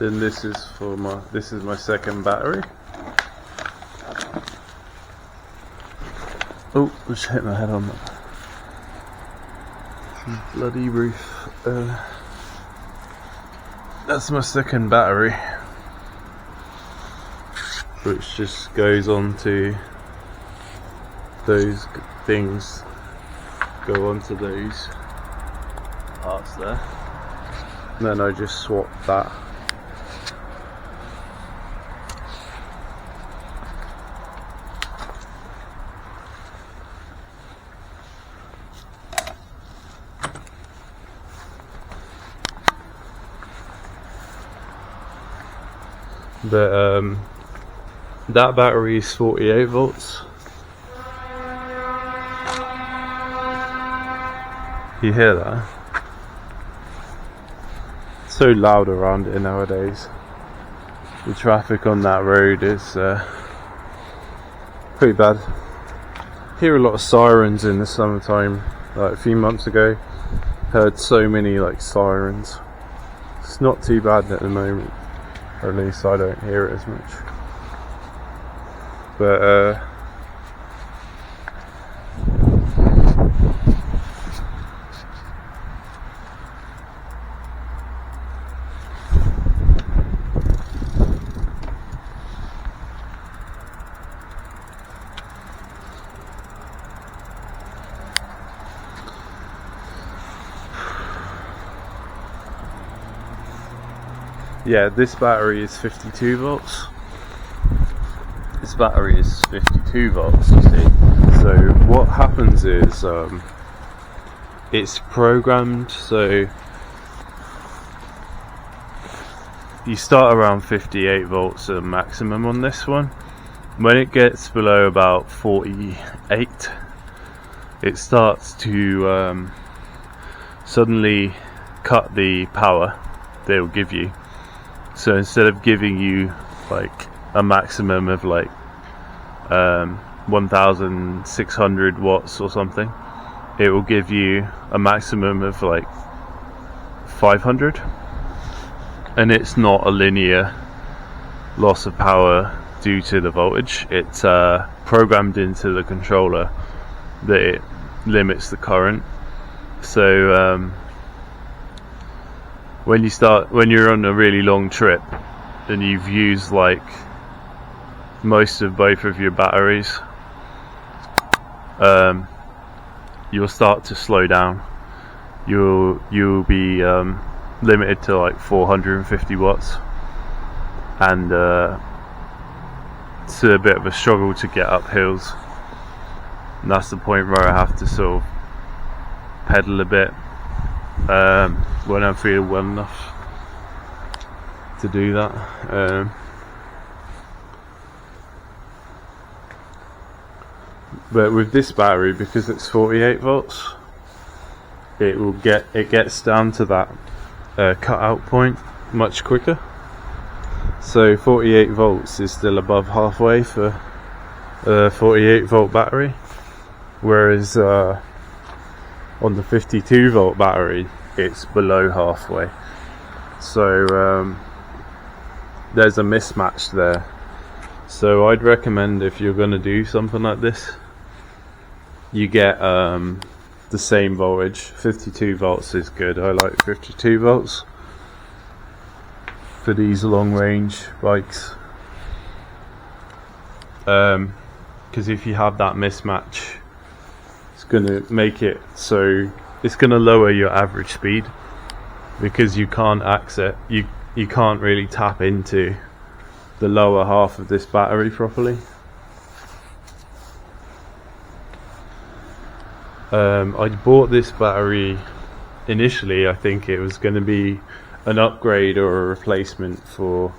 Then this is for my second battery. Oh, just hit my head on that bloody roof. That's my second battery, which just goes on to those things, go onto those parts there. And then I just swap that. But that battery is 48 volts. You hear that? It's so loud around here nowadays. The traffic on that road is pretty bad. Hear a lot of sirens in the summertime. Like a few months ago, heard so many like sirens. It's not too bad at the moment. Or at least I don't hear it as much. But yeah, this battery is 52 volts. This battery is 52 volts, you see. So what happens is it's programmed, so you start around 58 volts at maximum on this one. When it gets below about 48, it starts to suddenly cut the power they will give you. So instead of giving you like a maximum of like 1600 watts or something, it will give you a maximum of like 500, and it's not a linear loss of power due to the voltage. It's programmed into the controller that it limits the current. So when you're on a really long trip and you've used like most of both of your batteries, you'll start to slow down. You'll be limited to like 450 watts, and it's a bit of a struggle to get up hills, and that's the point where I have to sort of pedal a bit when I feel well enough to do that. But with this battery, because it's 48 volts, it gets down to that cutout point much quicker. So 48 volts is still above halfway for a 48 volt battery, whereas on the 52 volt battery it's below halfway. So there's a mismatch there. So I'd recommend, if you're going to do something like this, you get the same voltage. 52 volts is good. I like 52 volts for these long range bikes, because if you have that mismatch, it's going to make it so it's going to lower your average speed, because you can't you can't really tap into the lower half of this battery properly. I bought this battery initially, I think it was going to be an upgrade or a replacement for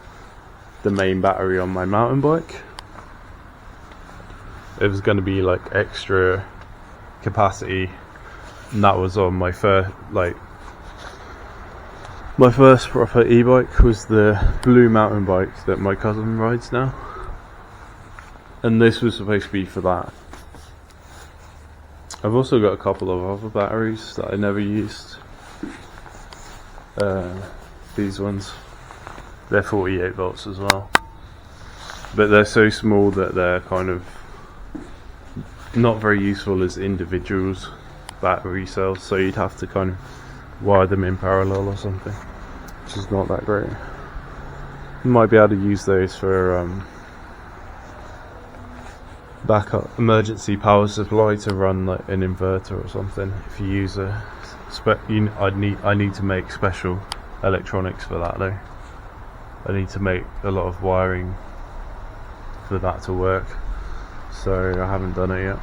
the main battery on my mountain bike. It was going to be like extra capacity, and that was on my first proper e-bike was the blue mountain bike that my cousin rides now, and this was supposed to be for that. I've also got a couple of other batteries that I never used. These ones, They're 48 volts as well, but they're so small that they're kind of not very useful as individuals battery cells, so you'd have to kind of wire them in parallel or something, which is not that great. You might be able to use those for backup emergency power supply to run like an inverter or something. If you use a I need to make special electronics for that though. I need to make a lot of wiring for that to work, so I haven't done it yet.